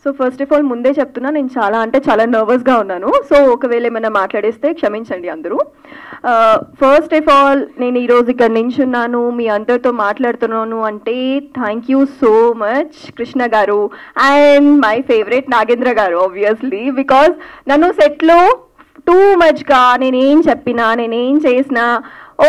So first of all ముందే చెప్తున్నా, నేను చాలా అంటే చాలా నర్వస్గా ఉన్నాను. సో ఒకవేళ ఏమైనా మాట్లాడేస్తే క్షమించండి అందరూ. ఫస్ట్ ఆఫ్ ఆల్ నేను ఈరోజు ఇక్కడ నించున్నాను, మీ అందరితో మాట్లాడుతున్నాను అంటే thank you so much Krishna గారు అండ్ మై ఫేవరెట్ నాగేంద్ర గారు ఆబ్వియస్లీ. బికాజ్ నన్ను సెట్లో టూ మచ్గా నేనేం చెప్పినా నేనేం చేసినా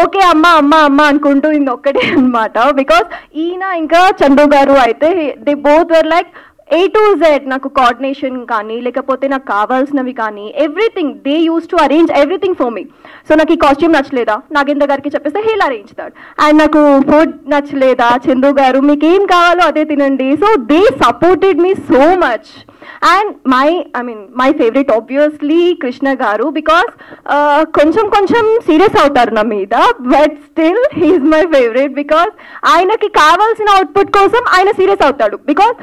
ఓకే అమ్మ అమ్మ అమ్మ అనుకుంటూ ఇంకొక్కటే అనమాట. బికాజ్ ఈయన ఇంకా చందు గారు అయితే they both were like A to Z, నాకు కోఆర్డినేషన్ కానీ లేకపోతే నాకు కావాల్సినవి కానీ everything they use to arrange everything for me. So నాకు ఈ కాస్ట్యూమ్ నచ్చలేదా నాగేంద్ర గారికి చెప్పేస్తే హీల్ అరేంజ్ దాట్. అండ్ నాకు ఫుడ్ నచ్చలేదా చందు గారు మీకు ఏం కావాలో అదే తినండి. So they supported me so much. And my favourite obviously Krishna గారు. బికాస్ కొంచెం సీరియస్ అవుతారు నా మీద, but still he's my favourite. Because ఆయనకి కావాల్సిన అవుట్పుట్ కోసం ఆయన సీరియస్ అవుతాడు. Because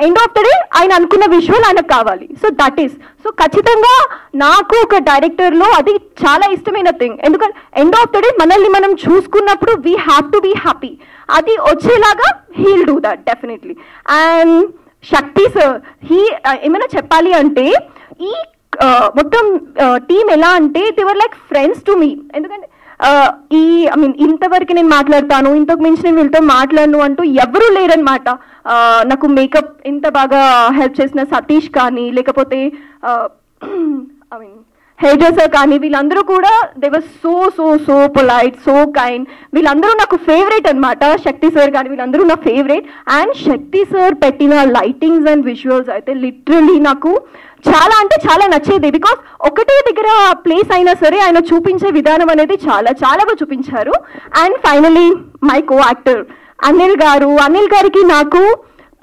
end of the day ఆయన అనుకున్న విజువల్ ఆయనకు కావాలి. సో దట్ ఈస్ సో ఖచ్చితంగా నాకు ఒక డైరెక్టర్లో అది చాలా ఇష్టమైన థింగ్. ఎందుకంటే ఎండ్ ఆఫ్ ద డే మనల్ని మనం చూసుకున్నప్పుడు we have to be happy. అది వచ్చేలాగా he'll do that definitely. And Shakti sir ఏమైనా చెప్పాలి అంటే ఈ మొత్తం టీమ్ ఎలా అంటే they were like friends to me. ఎందుకంటే ఇంతవరకు నేను మాట్లాడతాను, ఇంతకు మించి నేను వీళ్ళతో మాట్లాడను అంటూ ఎవరూ లేరనమాట. నాకు మేకప్ ఇంత బాగా హెల్ప్ చేసిన సతీష్ కానీ లేకపోతే హెయిర్ డ్రెస్సర్ కానీ వీళ్ళందరూ కూడా they were so so so polite, so kind. వీళ్ళందరూ నాకు ఫేవరెట్ అనమాట. శక్తి సార్ కానీ వీళ్ళందరూ నా ఫేవరెట్. అండ్ శక్తి సార్ పెట్టిన లైటింగ్స్ అండ్ విజువల్స్ అయితే లిటరలీ నాకు చాలా అంటే చాలా నచ్చేది. బికాస్ ఒకటే దగ్గర ప్లేస్ అయినా సరే ఆయన చూపించే విధానం అనేది చాలా చాలా బాగా చూపించారు. And finally my co actor Anil గారికి నాకు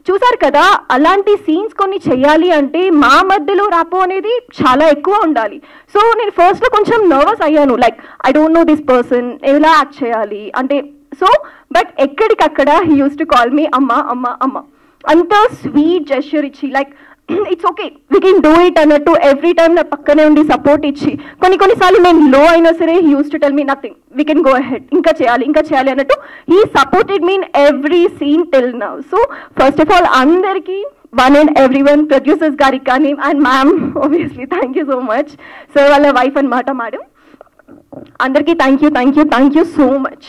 చూసారు కదా, అలాంటి సీన్స్ కొన్ని చేయాలి అంటే మా మధ్యలో రాపో అనేది చాలా ఎక్కువ ఉండాలి. సో నేను ఫస్ట్లో కొంచెం నర్వస్ అయ్యాను, like I don't know this person ఎలా యాక్ట్ చేయాలి అంటే. సో బట్ ఎక్కడికక్కడ he uses to call me అమ్మ అమ్మ అమ్మ. అంత స్వీట్ జెస్చర్ ఇచ్చి like it's okay we can do it అన్నట్టు ఎవ్రీ టైమ్ నా పక్కనే ఉండి సపోర్ట్ ఇచ్చి కొన్నిసార్లు నేను లో అయినా సరే he uses to tell me nothing we can go ahead, ఇంకా చేయాలి అన్నట్టు he supported me in every scene till now. So first of all అందరికీ one and every one producers గారికి కానీ and ma'am obviously thank you so much. Sir వాళ్ళ wife అనమాట madam. అందరికీ thank you so much.